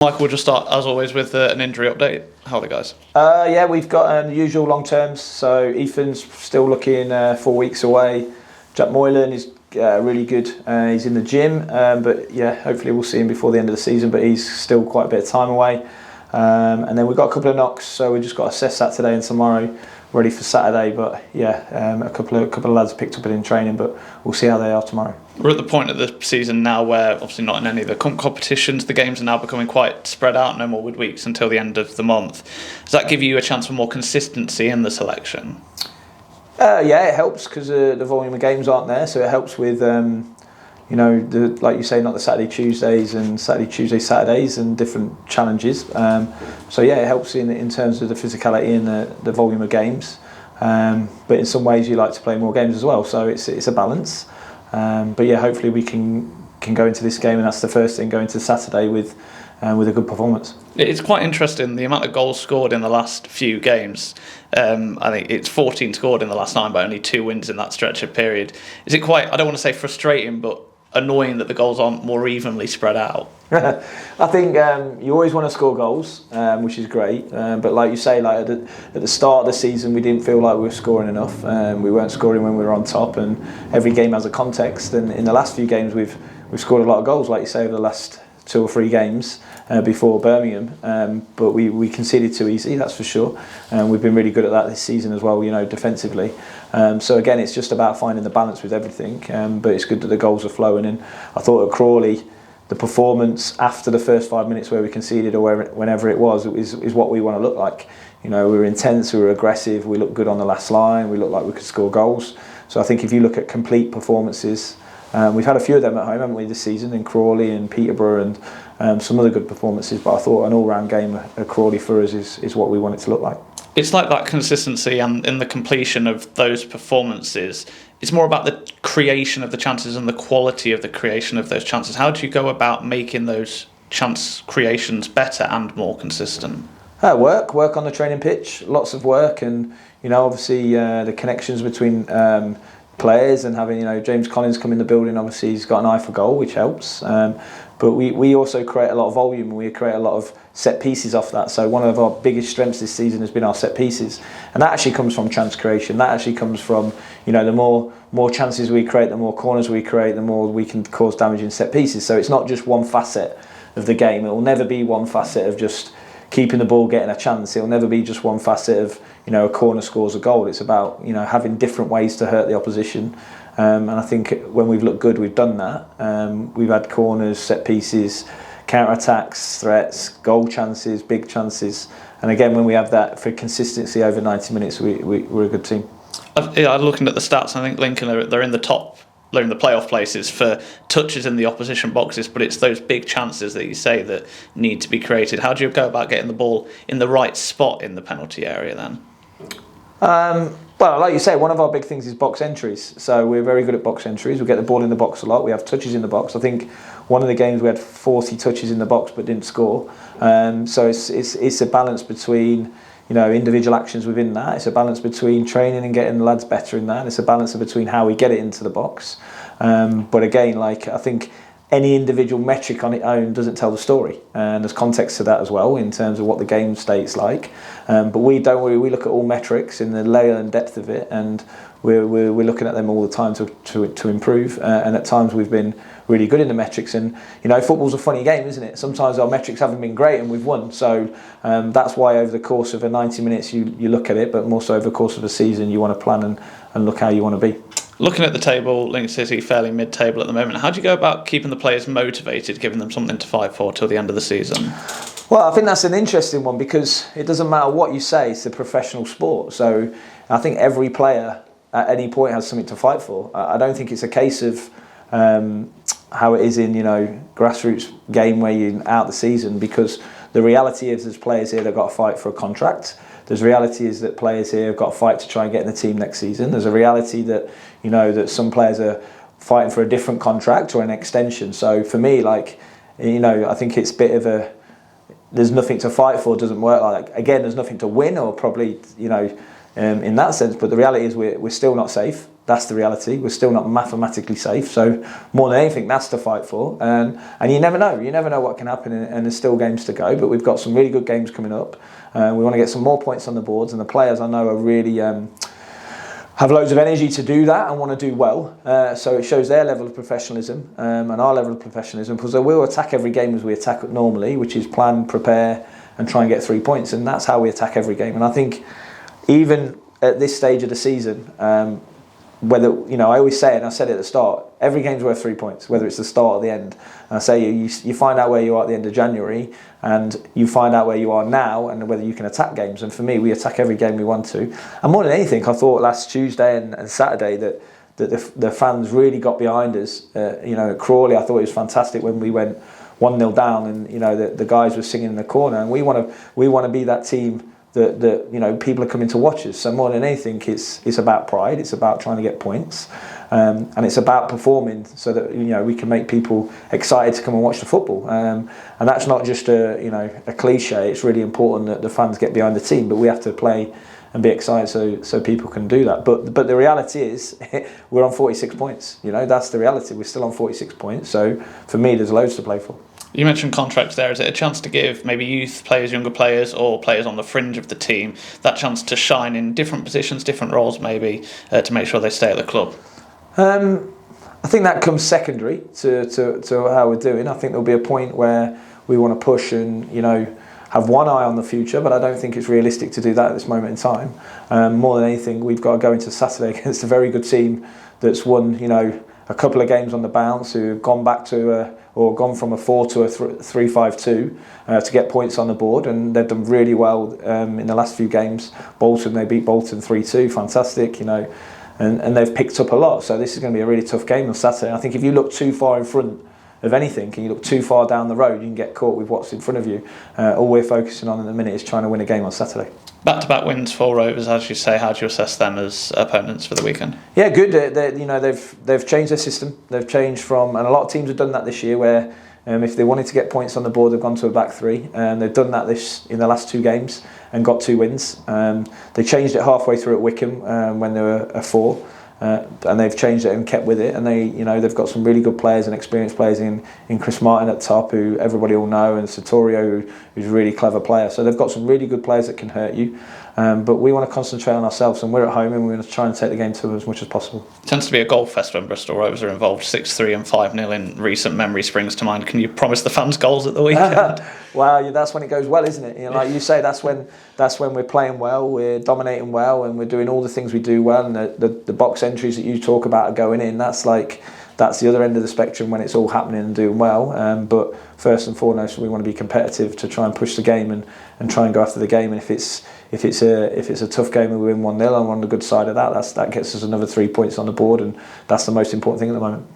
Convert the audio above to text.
Michael, we'll just start, as always, with an injury update. How are the guys? Yeah, we've got the usual long terms. So Ethan's still looking 4 weeks away. Jack Moylan is really good. He's in the gym, but yeah, hopefully we'll see him before the end of the season. But he's still quite a bit of time away. And then we've got a couple of knocks, so we just got to assess that today and tomorrow, ready for Saturday. But yeah, a couple of lads picked up it in training, but we'll see how they are tomorrow. We're at the point of the season now where, obviously not in any of the competitions, the games are now becoming quite spread out, no more midweeks until the end of the month. Does that give you a chance for more consistency in the selection? Yeah, it helps because the volume of games aren't there, so it helps with, like you say, not the Saturday, Tuesdays and Saturday, Tuesday, Saturdays and different challenges. So yeah, it helps in terms of the physicality and the volume of games. But in some ways you like to play more games as well, so it's a balance. But yeah, hopefully we can go into this game, and that's the first thing, go into Saturday with a good performance. It's quite interesting, the amount of goals scored in the last few games. I think it's 14 scored in the last 9, but only 2 wins in that stretch of period. Is it quite, I don't want to say frustrating, but annoying that the goals aren't more evenly spread out? I think you always want to score goals, which is great. But like you say, like at the start of the season, we didn't feel like we were scoring enough. We weren't scoring when we were on top, and every game has a context. And in the last few games, we've scored a lot of goals, like you say, over the last 2 or 3 games before Birmingham. But we conceded too easy, that's for sure. We've been really good at that this season as well, defensively. So again, it's just about finding the balance with everything. But it's good that the goals are flowing. And I thought at Crawley, the performance after the first 5 minutes where we conceded, or whenever it was, is what we want to look like. We were intense, we were aggressive, we looked good on the last line, we looked like we could score goals. So I think if you look at complete performances, we've had a few of them at home, haven't we, this season, in Crawley and Peterborough, and some other good performances. But I thought an all-round game at Crawley for us is what we want it to look like. It's like that consistency and in the completion of those performances, it's more about the creation of the chances and the quality of the creation of those chances. How do you go about making those chance creations better and more consistent? Work on the training pitch, lots of work, and obviously the connections between players, and having James Collins come in the building. Obviously he's got an eye for goal, which helps, but we also create a lot of volume, and we create a lot of set pieces off that. So one of our biggest strengths this season has been our set pieces, and that actually comes from chance creation. That actually comes from the more chances we create, the more corners we create, the more we can cause damage in set pieces. So it's not just one facet of the game. It will never be one facet of just keeping the ball, getting a chance. It'll never be just one facet of a corner scores a goal. It's about having different ways to hurt the opposition, and I think when we've looked good, we've done that. We've had corners, set pieces, counter-attacks, threats, goal chances, big chances, and again, when we have that for consistency over 90 minutes, we're a good team. I'm looking at the stats, I think Lincoln they're in the top. They're in the playoff places for touches in the opposition boxes, but it's those big chances that you say that need to be created. How do you go about getting the ball in the right spot in the penalty area then? Well, like you say, one of our big things is box entries. So we're very good at box entries. We get the ball in the box a lot. We have touches in the box. I think one of the games we had 40 touches in the box but didn't score. So it's a balance between individual actions within that. It's a balance between training and getting the lads better in that. It's a balance between how we get it into the box. But again, I think any individual metric on its own doesn't tell the story, and there's context to that as well in terms of what the game state's like. But we don't worry. We look at all metrics in the layer and depth of it, and we're looking at them all the time to improve. And at times we've been really good in the metrics. And football's a funny game, isn't it? Sometimes our metrics haven't been great and we've won. So that's why over the course of a 90 minutes you look at it, but more so over the course of a season you want to plan and look how you want to be. Looking at the table, Lincoln City fairly mid-table at the moment. How do you go about keeping the players motivated, giving them something to fight for till the end of the season? Well, I think that's an interesting one, because it doesn't matter what you say, it's a professional sport. So I think every player at any point has something to fight for. I don't think it's a case of how it is in grassroots game where you're out the season, because the reality is there's players here that have got to fight for a contract. There's reality is that players here have got to fight to try and get in the team next season. There's a reality that that some players are fighting for a different contract or an extension. So for me, I think it's a bit of there's nothing to fight for, doesn't work like that. Again, there's nothing to win, or probably in that sense. But the reality is we're still not safe. That's the reality. We're still not mathematically safe. So more than anything, that's to fight for. And you never know. You never know what can happen, and there's still games to go. But we've got some really good games coming up. We want to get some more points on the boards, and the players I know are really have loads of energy to do that and want to do well. So it shows their level of professionalism and our level of professionalism, because we'll attack every game as we attack normally, which is plan, prepare, and try and get 3 points. And that's how we attack every game. And I think even at this stage of the season, whether, you know, I always say it, and I said it at the start, every game's worth 3 points, whether it's the start or the end. And I say you find out where you are at the end of January, and you find out where you are now, and whether you can attack games. And for me, we attack every game we want to. And more than anything, I thought last Tuesday and Saturday that the fans really got behind us. You know, at Crawley, I thought it was fantastic when we went 1-0 down, and you know the guys were singing in the corner, and we want to be that team that you know people are coming to watch us. So more than anything, it's about pride. It's about trying to get points, and it's about performing so that you know we can make people excited to come and watch the football. And that's not just a cliche. It's really important that the fans get behind the team, but we have to play and be excited so people can do that. But the reality is we're on 46 points. You know, that's the reality. We're still on 46 points. So for me, there's loads to play for. You mentioned contracts there. Is it a chance to give maybe youth players, younger players, or players on the fringe of the team that chance to shine in different positions, different roles maybe, to make sure they stay at the club? I think that comes secondary to how we're doing. I think there'll be a point where we want to push and, you know, have one eye on the future, but I don't think it's realistic to do that at this moment in time. More than anything, we've got to go into Saturday against a very good team that's won, you know, a couple of games on the bounce, who've gone back to or gone from a 4 to a 3-5-2 to get points on the board, and they've done really well in the last few games. Bolton, they beat Bolton 3-2, fantastic, you know, and they've picked up a lot. So this is going to be a really tough game on Saturday. I think if you look too far in front of anything and you look too far down the road, you can get caught with what's in front of you. All we're focusing on in the minute is trying to win a game on Saturday. Back-to-back wins for Rovers, as you say. How do you assess them as opponents for the weekend? Yeah, good. They've changed their system. They've changed from, and a lot of teams have done that this year, where if they wanted to get points on the board, they've gone to a back three. They've done that in the last 2 games and got 2 wins. They changed it halfway through at Wickham when they were a 4. And they've changed it and kept with it, and they've got some really good players and experienced players in Chris Martin at top, who everybody will know, and Satorio, who's a really clever player. So they've got some really good players that can hurt you, but we want to concentrate on ourselves, and we're at home, and we're going to try and take the game to them as much as possible. It tends to be a goal fest when Bristol Rovers are involved. 6-3 and 5-0 in recent memory springs to mind. Can you promise the fans goals at the weekend? Well, that's when it goes well, isn't it? You know, like you say, that's when we're playing well, we're dominating well, and we're doing all the things we do well, and the box entries that you talk about are going in. That's the other end of the spectrum when it's all happening and doing well. But first and foremost, we want to be competitive to try and push the game and try and go after the game. And if it's a tough game and we win 1-0 and we're on the good side of that gets us another 3 points on the board, and that's the most important thing at the moment.